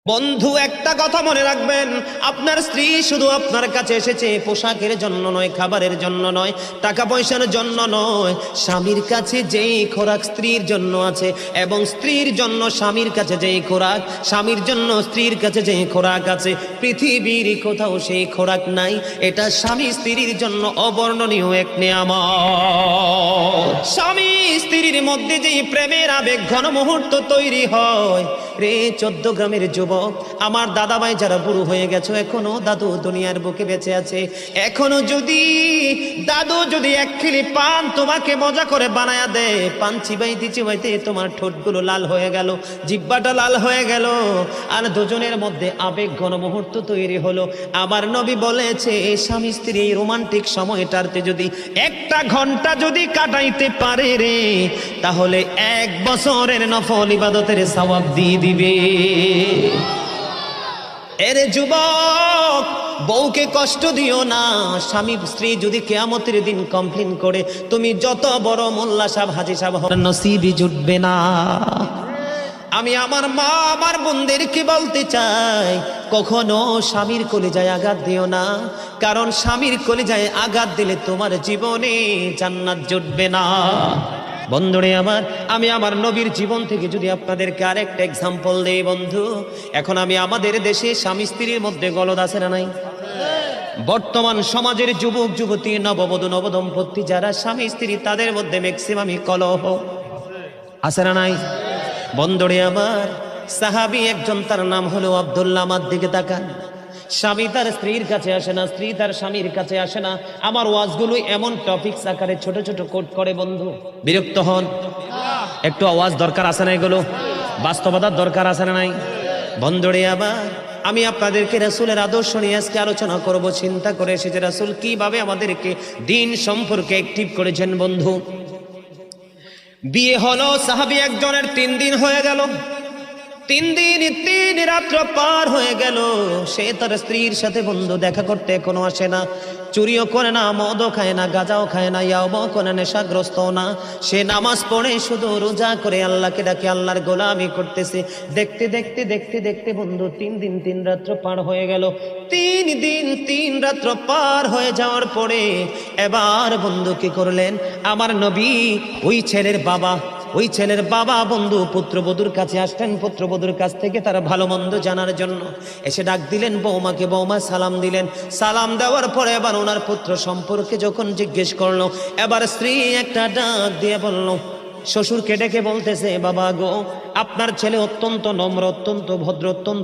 বন্ধু একটা কথা মনে রাখবেন, আপনার স্ত্রী শুধু আপনার কাছে এসেছে পোশাকের জন্য নয়, খাবারের জন্য নয়, টাকা পয়সার জন্য নয়। স্বামীর কাছে যেই খোরাক স্ত্রীর জন্য আছে, এবং স্ত্রীর জন্য স্বামীর কাছে যেই খোরাক, স্বামীর জন্য স্ত্রীর কাছে যেই খোরাক আছে, পৃথিবীর কোথাও সেই খোরাক নাই। এটা স্বামী স্ত্রীর জন্য অবর্ণনীয় এক নিয়ামত। স্বামী স্ত্রীর মধ্যে যেই প্রেমের আবেগ ঘন মুহূর্ত তৈরি হয় রে 14 গ্রামের যুবক, আমার দাদা ভাই যারা বুড়ো হয়ে গেছে, এখনো দাদু দুনিয়ার বুকে বেঁচে আছে, এখনো যদি দাদু যদি এক খিলি পান তোমাকে মজা করে বানায়া দেয়, পান চিবাইতে চিবাইতে তোমার ঠোঁটগুলো লাল হয়ে গেল, জিহ্বাটা লাল হয়ে গেল, আর দুজনের মধ্যে আবেগ ঘন মুহূর্ত তৈরি হলো। আমার নবী বলেছে, স্বামী স্ত্রী এই রোমান্টিক সময়টাতে যদি 1টা ঘন্টা যদি কাটাইতে পারে রে, তাহলে 1 বছরের নফল ইবাদতের সওয়াব দিয়ে দিবে। এরে যুবক, বউকে কষ্ট দিও না। স্বামী স্ত্রী যদি কিয়ামতের দিন কমপ্লেইন করে, তুমি যত বড় মোল্লা সাহেব হাজী সাহেব হন, নসিবই জুটবে না। আমি আমার মা আমার বোনদেরকে বলতে চাই, কখনো স্বামীর কলিজায় আঘাত দিও না, কারণ স্বামীর কলিজায় আঘাত দিলে তোমার জীবনে জান্নাত জুটবে না। বন্ধুরে আমার, আমি আমার নবীর জীবন থেকে যদি আপনাদেরকে আরেকটা এক্সাম্পল দেই বন্ধু, এখন আমি আমাদের দেশে স্বামী স্ত্রীর মধ্যে গলদ আছে না নাই? বর্তমান সমাজের যুবক যুবতী, নববধূ নবদম্পতি যারা স্বামী স্ত্রী, তাদের মধ্যে ম্যাক্সিমামই কলহ আছে না নাই? বন্ধুরে আমার, সাহাবী একজন, তার নাম হলো আব্দুল্লাহ। আমার দিকে তাকান। স্বামী তার স্ত্রীর কাছে আসে না, স্ত্রী তার স্বামীর কাছে আসে না। আমার ওয়াজগুলো এমন টপিকস আকারে ছোট ছোট কোট করে বন্ধু, বিরক্ত হন? একটু আওয়াজ দরকার আছে না? এগুলো বাস্তবতার দরকার আছে না নাই? বন্ধুরে আবার, আমি আপনাদেরকে রাসূলের আদর্শ নিয়ে আজকে আলোচনা করব। চিন্তা করে এসেছে রাসূল কিভাবে আমাদেরকে দিন সম্পর্কে অ্যাক্টিভ করেছেন। বন্ধু, বিয়ে হলো সাহাবী একজনের, 3 দিন হয়ে গেল, 3 দিন 3 রাত্র পার হয়ে গেল, সে তার স্ত্রীর সাথে বন্ধু দেখা করতে এখনো আসে না। চুরিও করে না, মদও খায় না, গাঁজাও খায় না, ইয়াবাও করে না, নেশাগ্রস্ত না। সে নামাজ পড়ে, শুধু রোজা করে আল্লাহকে ডাকে, আল্লাহর গোলামি করতেছে। দেখতে দেখতে দেখতে দেখতে বন্ধু 3 দিন 3 রাত্র পার হয়ে গেল। 3 দিন 3 রাত্র পার হয়ে যাওয়ার পরে এবার বন্ধু কি করলেন? আমার নবী ওই ছেলের বাবা বন্ধু পুত্রবধূর কাছে আসলেন। পুত্রবধূর কাছ থেকে তারা ভালো মন্দ জানার জন্য এসে ডাক দিলেন বৌমাকে। বৌমা সালাম দিলেন। সালাম দেওয়ার পরে এবার ওনার পুত্র সম্পর্কে যখন জিজ্ঞেস করলো, এবার স্ত্রী একটা ডাক দিয়ে বলল, শ্বশুরকে ডেকে বলতেছে, বাবা গো, আপনার ছেলে অত্যন্ত নম্র, অত্যন্ত ভদ্র, অত্যন্ত